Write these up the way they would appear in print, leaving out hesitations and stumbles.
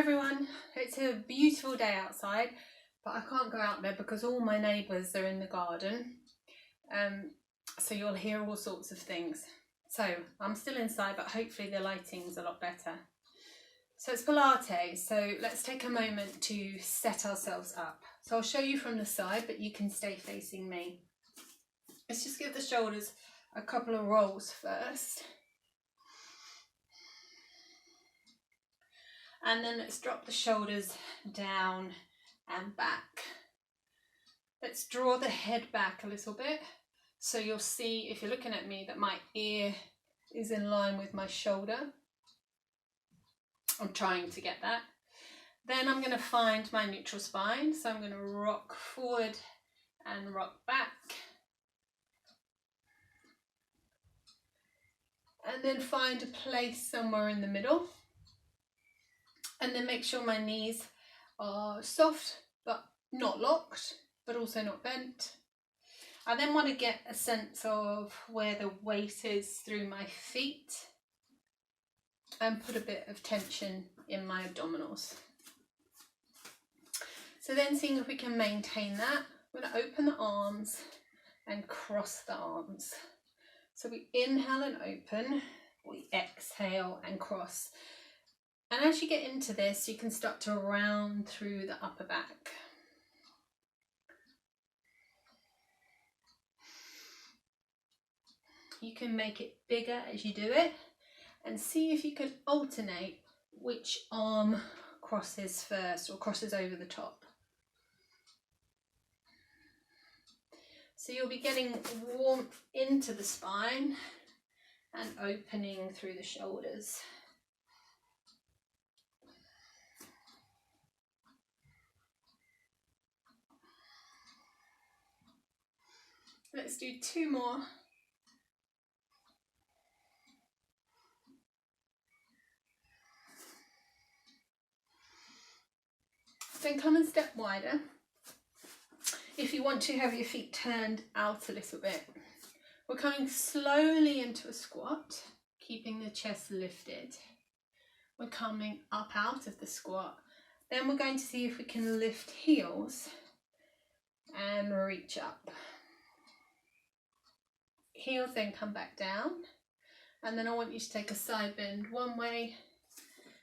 everyone, it's a beautiful day outside, but I can't go out there because all my neighbours are in the garden, so you'll hear all sorts of things. So I'm still inside, but hopefully the lighting's a lot better. So it's Pilates, so let's take a moment to set ourselves up. So I'll show you from the side, but you can stay facing me. Let's just give the shoulders a couple of rolls first. And then let's drop the shoulders down and back. Let's draw the head back a little bit. So you'll see, if you're looking at me, that my ear is in line with my shoulder. I'm trying to get that. Then I'm going to find my neutral spine. So I'm going to rock forward and rock back. And then find a place somewhere in the middle. And then make sure my knees are soft, but not locked, but also not bent. I then want to get a sense of where the weight is through my feet and put a bit of tension in my abdominals. So then seeing if we can maintain that, we're going to open the arms and cross the arms. So we inhale and open, we exhale and cross. And as you get into this, you can start to round through the upper back. You can make it bigger as you do it and see if you can alternate which arm crosses first or crosses over the top. So you'll be getting warmth into the spine and opening through the shoulders. Let's do two more. Then come and step wider. If you want to have your feet turned out a little bit. We're coming slowly into a squat, keeping the chest lifted. We're coming up out of the squat. Then we're going to see if we can lift heels and reach up. Heels then come back down, and then I want you to take a side bend one way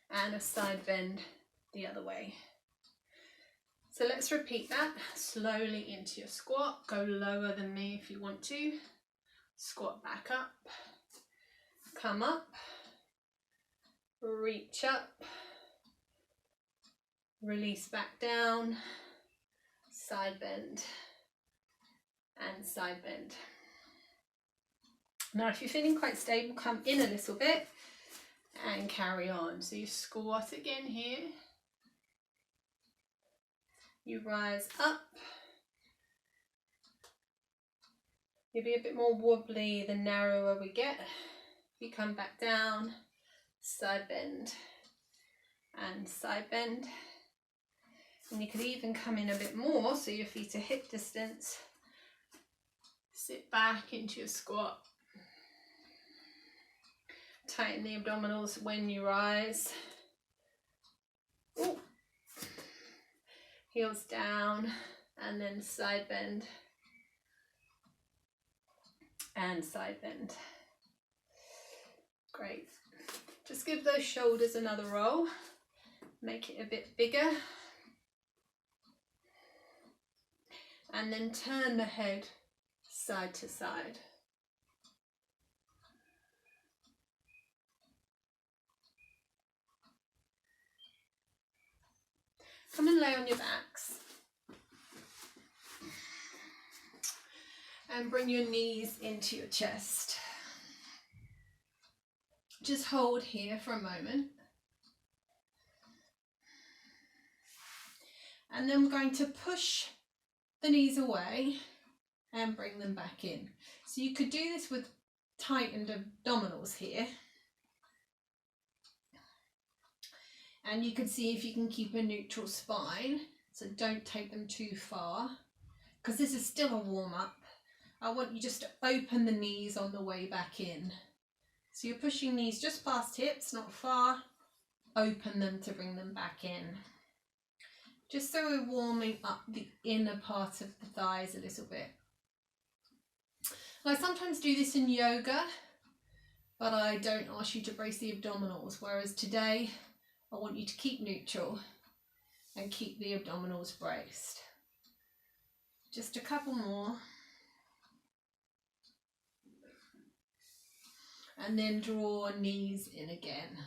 and a side bend the other way. So let's repeat that slowly into your squat. Go lower than me if you want to. Squat back up, come up, reach up, release back down, side bend and side bend. Now if you're feeling quite stable, come in a little bit and carry on. So you squat again here, you rise up, you'll be a bit more wobbly the narrower we get. You come back down, side bend and side bend. And you could even come in a bit more so your feet are hip distance. Sit back into your squat. Tighten the abdominals when you rise. Ooh. Heels down and then side bend and side bend. Great. Just give those shoulders another roll. Make it a bit bigger. And then turn the head side to side. Come and lay on your backs. And bring your knees into your chest. Just hold here for a moment. And then we're going to push the knees away and bring them back in. So you could do this with tightened abdominals here. And you can see if you can keep a neutral spine. So don't take them too far, because this is still a warm-up. I want you just to open the knees on the way back in. So you're pushing knees just past hips, not far. open them to bring them back in. Just so we're warming up the inner part of the thighs a little bit. I sometimes do this in yoga, but I don't ask you to brace the abdominals, whereas today I want you to keep neutral and keep the abdominals braced. Just a couple more. And then draw knees in again.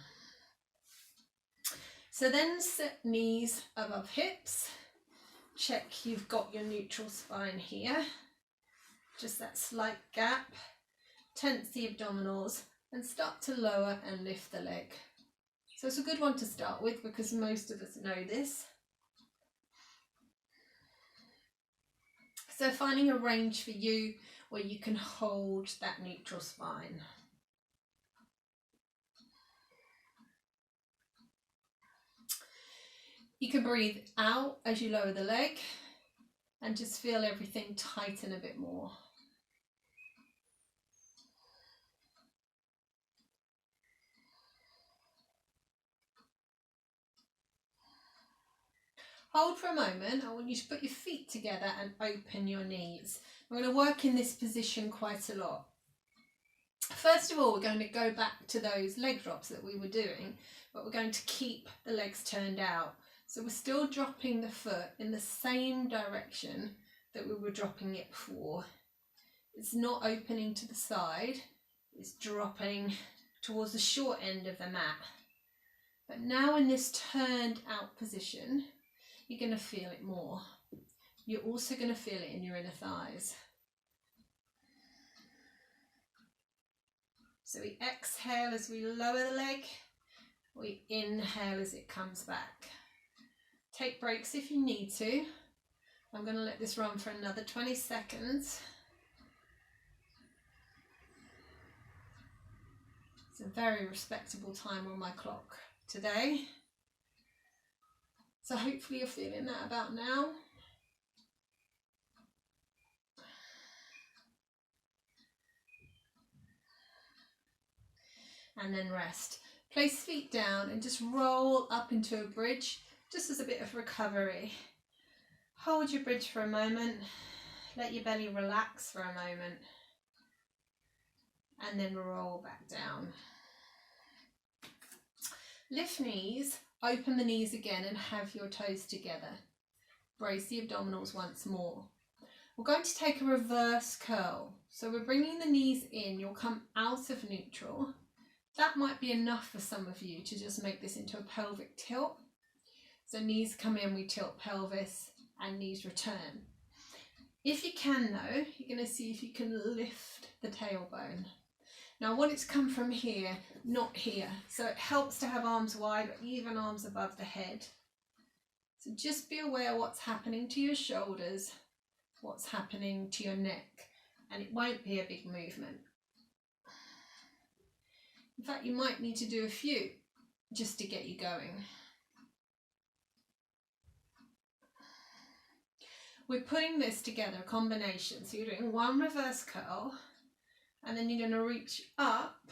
So then set knees above hips. Check you've got your neutral spine here. Just that slight gap. Tense the abdominals and start to lower and lift the leg. So it's a good one to start with because most of us know this. So finding a range for you where you can hold that neutral spine. You can breathe out as you lower the leg and just feel everything tighten a bit more. Hold for a moment. I want you to put your feet together and open your knees. We're going to work in this position quite a lot. First of all, we're going to go back to those leg drops that we were doing, but we're going to keep the legs turned out. So we're still dropping the foot in the same direction that we were dropping it before. It's not opening to the side, it's dropping towards the short end of the mat. But now in this turned out position, you're going to feel it more. You're also going to feel it in your inner thighs. So we exhale as we lower the leg, we inhale as it comes back. Take breaks if you need to. I'm going to let this run for another 20 seconds. It's a very respectable time on my clock today. So hopefully you're feeling that about now. And then rest. Place feet down and just roll up into a bridge, just as a bit of recovery. Hold your bridge for a moment. Let your belly relax for a moment. And then roll back down. Lift knees, open the knees again and have your toes together. Brace the abdominals once more. We're going to take a reverse curl. So we're bringing the knees in, you'll come out of neutral. That might be enough for some of you to just make this into a pelvic tilt. So knees come in, we tilt pelvis and knees return. If you can though, you're going to see if you can lift the tailbone. Now I want it to come from here, not here. So it helps to have arms wide, but even arms above the head. So just be aware what's happening to your shoulders, what's happening to your neck, and it won't be a big movement. In fact, you might need to do a few just to get you going. We're putting this together, a combination. So you're doing one reverse curl, and then you're going to reach up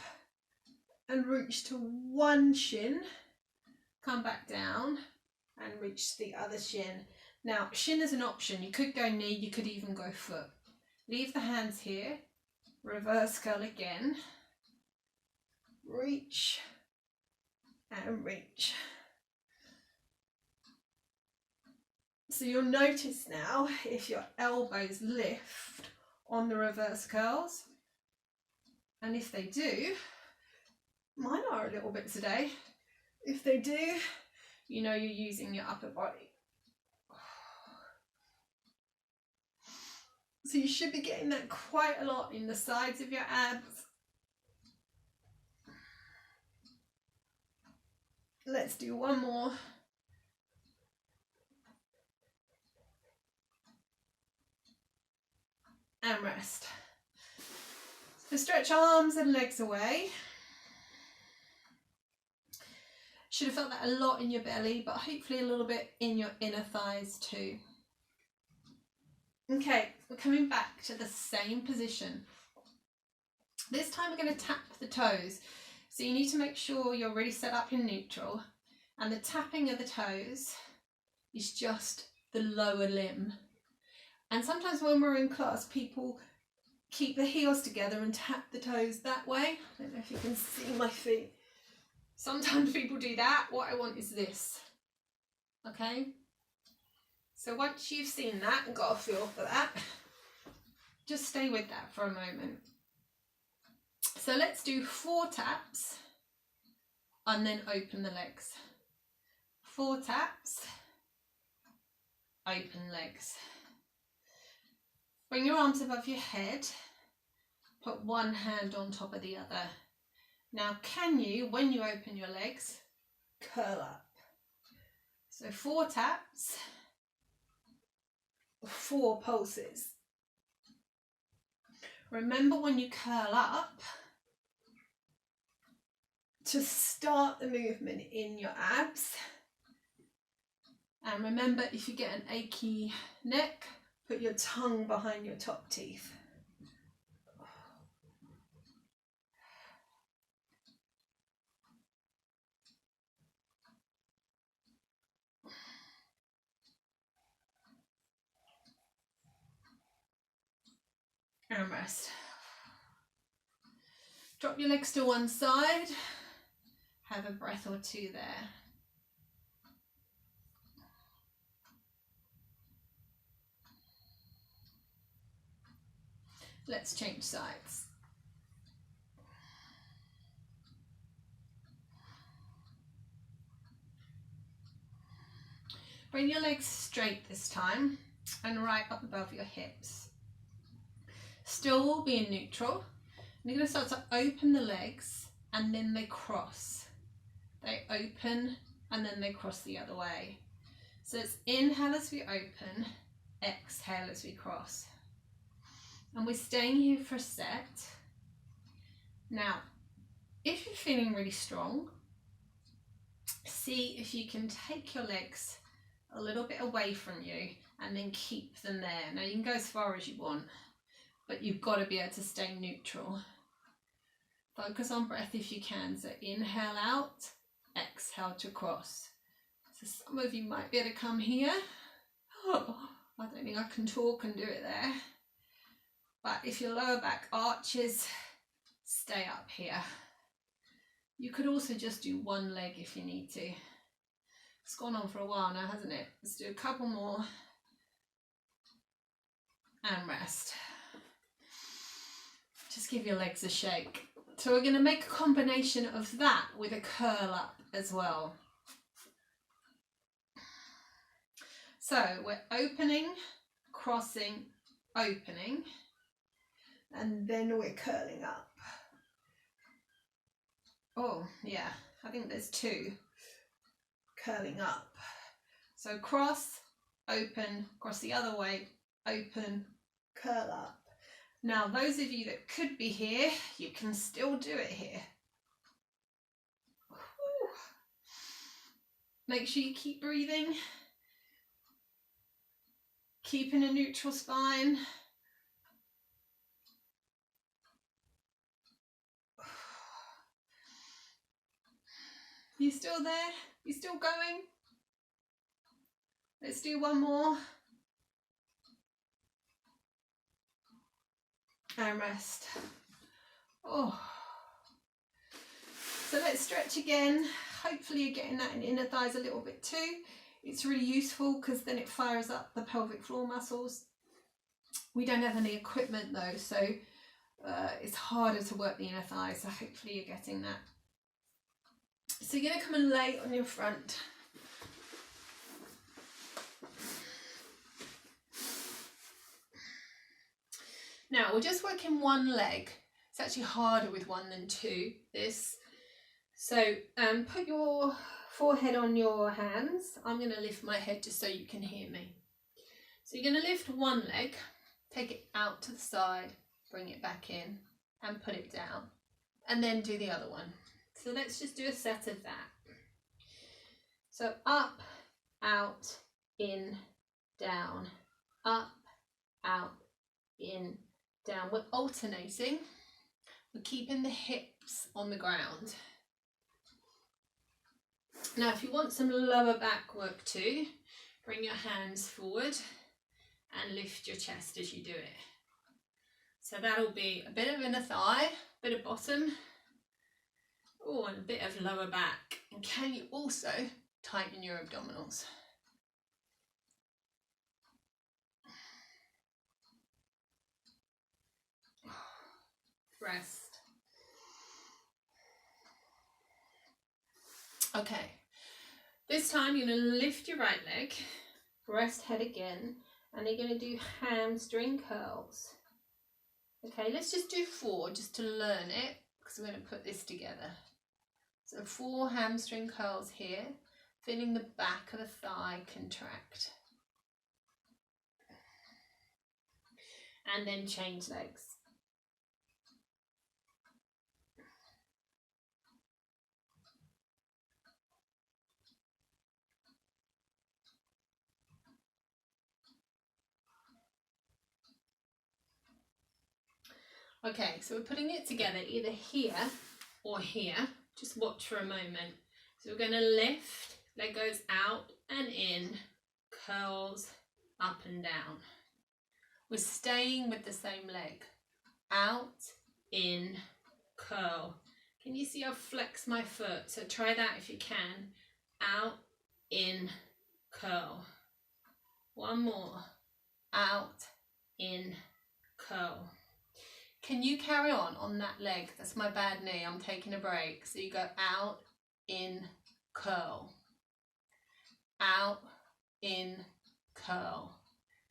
and reach to one shin, come back down and reach the other shin. Now, shin is an option. You could go knee, you could even go foot. Leave the hands here, reverse curl again, reach and reach. So you'll notice now if your elbows lift on the reverse curls, and if they do, mine are a little bit today, if they do, you know you're using your upper body. So you should be getting that quite a lot in the sides of your abs. Let's do one more. And rest. So stretch arms and legs away. Should have felt that a lot in your belly, but hopefully a little bit in your inner thighs too. Okay, we're coming back to the same position. This time we're going to tap the toes. So you need to make sure you're really set up in neutral. And the tapping of the toes is just the lower limb. And sometimes when we're in class, people keep the heels together and tap the toes that way. I don't know if you can see my feet. Sometimes people do that. What I want is this. Okay? So once you've seen that and got a feel for that, just stay with that for a moment. So let's do 4 taps and then open the legs. 4 taps, open legs. Bring your arms above your head, put one hand on top of the other. Now can you, when you open your legs, curl up? So 4 taps, 4 pulses. Remember when you curl up, to start the movement in your abs. And remember, if you get an achy neck, put your tongue behind your top teeth. And rest. Drop your legs to one side. Have a breath or 2 there. Let's change sides. Bring your legs straight this time and right up above your hips. Still be in neutral. And you're going to start to open the legs and then they cross. They open and then they cross the other way. So it's inhale as we open, exhale as we cross. And we're staying here for a set. Now, if you're feeling really strong, see if you can take your legs a little bit away from you and then keep them there. Now you can go as far as you want, but you've got to be able to stay neutral. Focus on breath if you can. So inhale out, exhale to cross. So some of you might be able to come here. Oh, I don't think I can talk and do it there. But if your lower back arches, stay up here. You could also just do one leg if you need to. It's gone on for a while now, hasn't it? Let's do a couple more and rest. Just give your legs a shake. So we're going to make a combination of that with a curl up as well. So we're opening, crossing, opening, and then we're curling up. Oh yeah, I think there's 2 curling up. So cross, open, cross the other way, open, curl up. Now those of you that could be here, you can still do it here. Whew. Make sure you keep breathing, keeping a neutral spine. You still there? You still going? Let's do one more. And rest. Oh. So let's stretch again. Hopefully you're getting that in inner thighs a little bit too. It's really useful because then it fires up the pelvic floor muscles. We don't have any equipment though, so it's harder to work the inner thighs. So hopefully you're getting that. So you're going to come and lay on your front. Now we're just working one leg. It's actually harder with one than 2, this. So put your forehead on your hands. I'm going to lift my head just so you can hear me. So you're going to lift one leg, take it out to the side, bring it back in and put it down. And then do the other one. So let's just do a set of that. So up, out, in, down, up, out, in, down. We're alternating. We're keeping the hips on the ground. Now, if you want some lower back work too, bring your hands forward and lift your chest as you do it. So that'll be a bit of inner thigh, a bit of bottom, oh, and a bit of lower back. And can you also tighten your abdominals? Rest. Okay, this time you're going to lift your right leg, rest head again, and you're going to do hamstring curls. Okay, let's just do 4 just to learn it, because we're going to put this together. So 4 hamstring curls here, feeling the back of the thigh contract. And then change legs. Okay, so we're putting it together either here or here. Just watch for a moment. So we're going to lift, leg goes out and in, curls up and down. We're staying with the same leg. Out, in, curl. Can you see I've flexed my foot? So try that if you can. Out, in, curl. One more. Out, in, curl. Can you carry on that leg? That's my bad knee. I'm taking a break. So you go out, in, curl. Out, in, curl.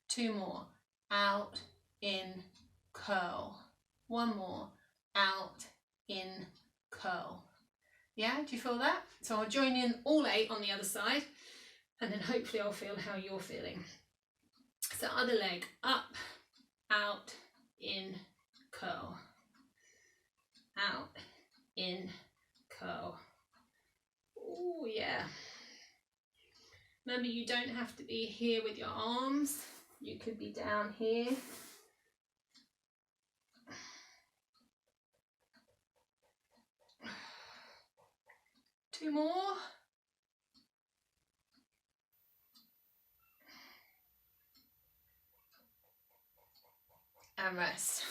2 more. Out, in, curl. 1 more. Out, in, curl. Yeah, do you feel that? So I'll join in all 8 on the other side, and then hopefully I'll feel how you're feeling. So other leg, up, out, in, curl. Out, in, curl. Oh yeah. Remember, you don't have to be here with your arms. You could be down here. Two more. And rest.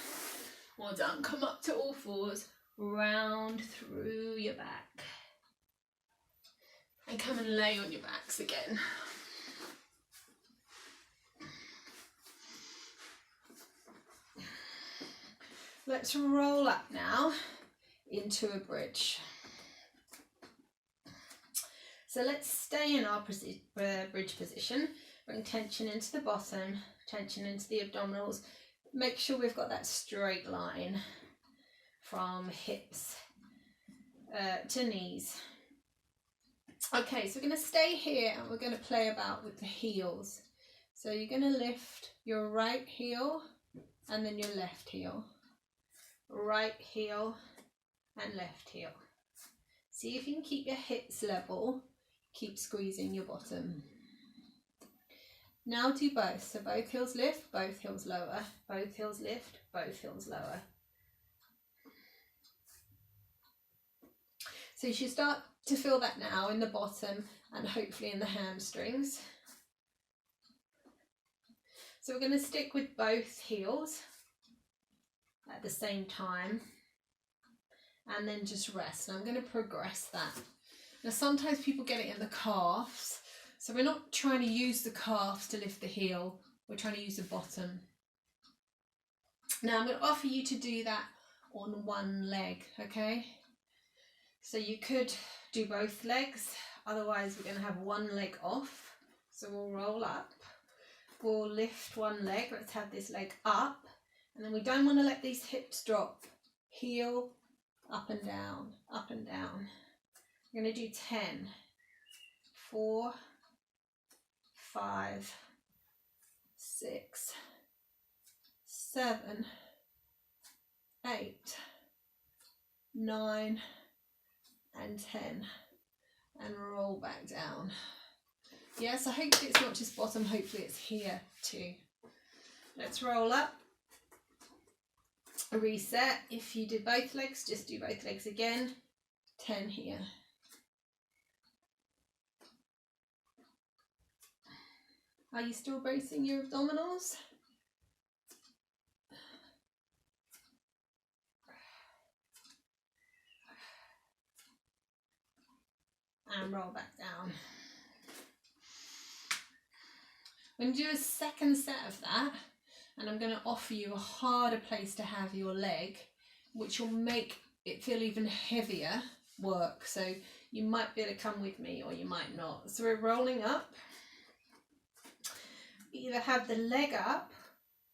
Well done. Come up to all 4s, round through your back. And come and lay on your backs again. Let's roll up now into a bridge. So let's stay in our bridge position. Bring tension into the bottom, tension into the abdominals. Make sure we've got that straight line from hips to knees. Okay, so we're going to stay here and we're going to play about with the heels. So you're going to lift your right heel and then your left heel. Right heel and left heel. See if you can keep your hips level. Keep squeezing your bottom. Now do both. So both heels lift, both heels lower. Both heels lift, both heels lower. So you should start to feel that now in the bottom and hopefully in the hamstrings. So we're going to stick with both heels at the same time and then just rest. And I'm going to progress that. Now sometimes people get it in the calves, so we're not trying to use the calves to lift the heel, we're trying to use the bottom. Now I'm going to offer you to do that on one leg, okay? So you could do both legs, otherwise we're going to have one leg off. So we'll roll up, we'll lift one leg, let's have this leg up, and then we don't want to let these hips drop. Heel, up and down, up and down. We're going to do 10, 4, 5, 6, 7, 8, 9, and 10. And roll back down. Yes, I hope it's not just bottom, hopefully it's here too. Let's roll up. A reset. If you did both legs, just do both legs again. 10 here. 4, 5, 6, 7, 8, 9, and 10. And roll back down. Yes, I hope it's not just bottom, hopefully it's here too. Let's roll up. A reset. If you did both legs, just do both legs again. 10 here. 4, 5, 6, 7, 8, 9, and 10. And roll back down. Are you still bracing your abdominals? And roll back down. I'm going to do a second set of that, and I'm going to offer you a harder place to have your leg, which will make it feel even heavier work. So you might be able to come with me or you might not. So we're rolling up. Either have the leg up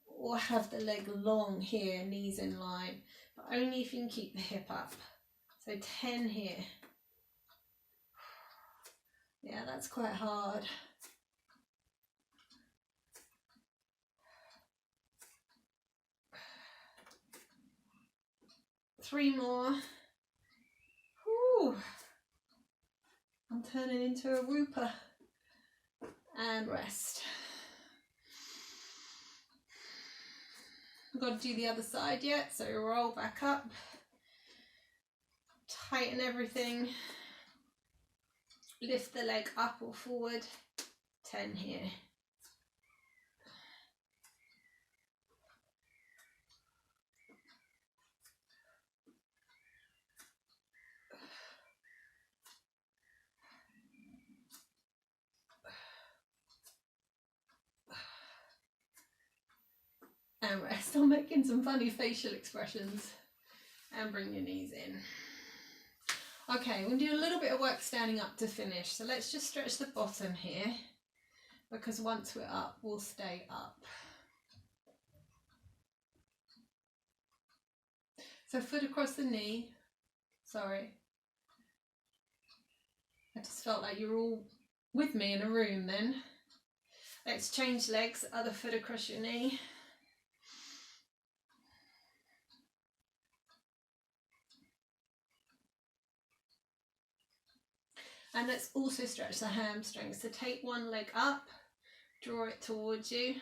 or have the leg long here, knees in line, but only if you can keep the hip up. So 10 here. Yeah, that's quite hard. Three more. Whew. I'm turning into a whooper. And rest. I've got to do the other side yet, so roll back up. Tighten everything. Lift the leg up or forward. 10 here. And rest. I'm making some funny facial expressions. And bring your knees in. Okay, we're going to do a little bit of work standing up to finish. So let's just stretch the bottom here, because once we're up, we'll stay up. So foot across the knee. Sorry. I just felt like you were all with me in a room then. Let's change legs, other foot across your knee. And let's also stretch the hamstrings. So take one leg up, draw it towards you.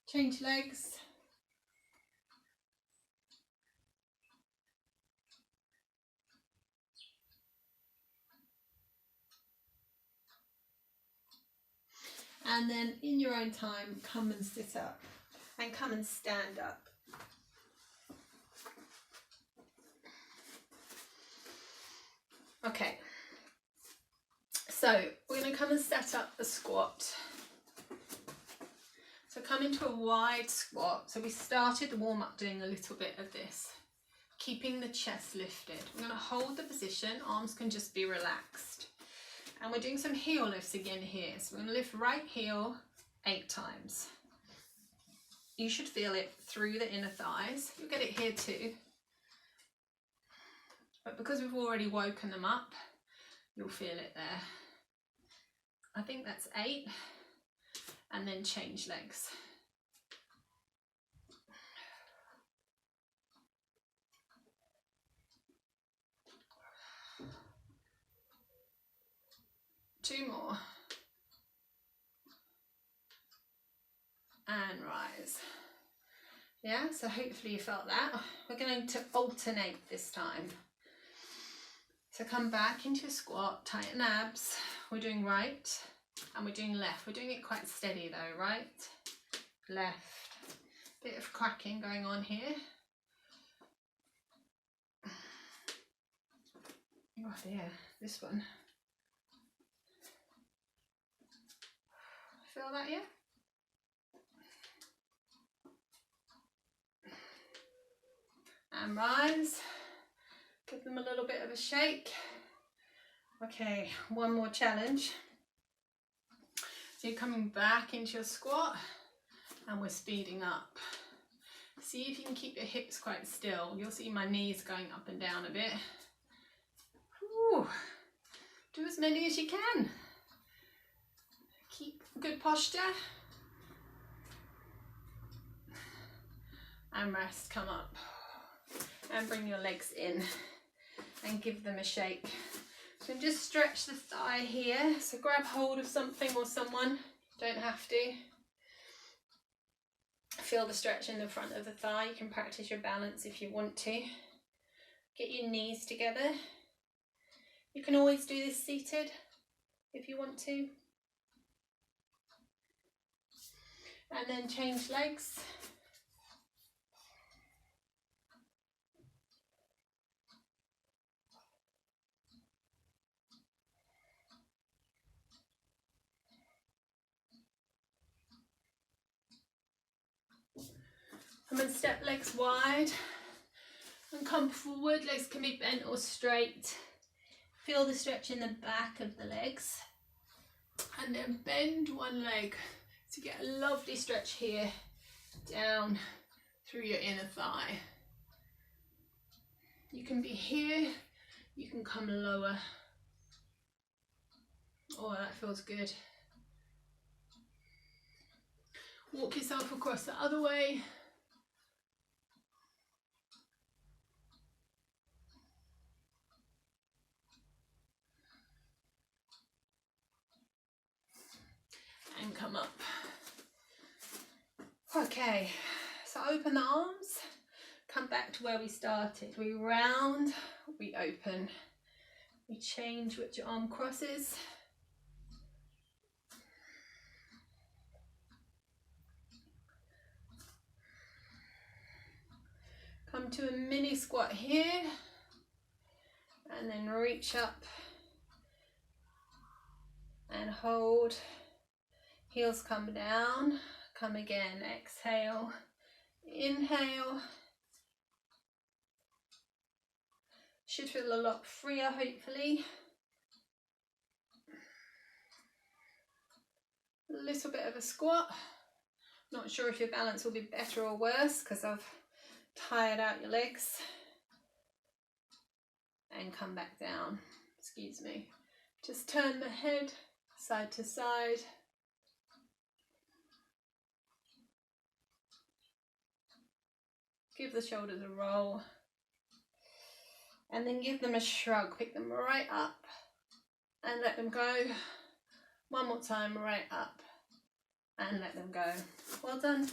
Change legs. And then in your own time, come and sit up and come and stand up. Okay, so we're going to come and set up a squat. So come into a wide squat. So we started the warm up doing a little bit of this, keeping the chest lifted. We're going to hold the position, arms can just be relaxed. And we're doing some heel lifts again here. So we're going to lift right heel 8 times. You should feel it through the inner thighs. You'll get it here too. But because we've already woken them up, you'll feel it there. I think that's 8. And then change legs. Two more. And rise. Yeah, so hopefully you felt that. We're going to alternate this time. So come back into a squat, tighten abs. We're doing right and we're doing left. We're doing it quite steady though, right, left. Bit of cracking going on here. Oh dear, this one. Feel that, yeah? And rise. Give them a little bit of a shake. Okay, one more challenge. So you're coming back into your squat and we're speeding up. See if you can keep your hips quite still. You'll see my knees going up and down a bit. Whew. Do as many as you can. Keep good posture. And rest, come up. And bring your legs in and give them a shake. So just stretch the thigh here. So grab hold of something or someone, don't have to. Feel the stretch in the front of the thigh. You can practice your balance if you want to. Get your knees together. You can always do this seated if you want to. And then change legs. I'm going to step legs wide and come forward. Legs can be bent or straight. Feel the stretch in the back of the legs. And then bend one leg to get a lovely stretch here down through your inner thigh. You can be here, you can come lower. Oh, that feels good. Walk yourself across the other way. And come up. Okay, so open the arms, come back to where we started. We round, we open, we change which your arm crosses. Come to a mini squat here, and then reach up and hold. Heels come down, come again, exhale, inhale. Should feel a lot freer, hopefully. A little bit of a squat. Not sure if your balance will be better or worse because I've tired out your legs. And come back down, excuse me. Just turn the head side to side. Give the shoulders a roll. And then give them a shrug. Pick them right up and let them go. One more time, right up and let them go. Well done.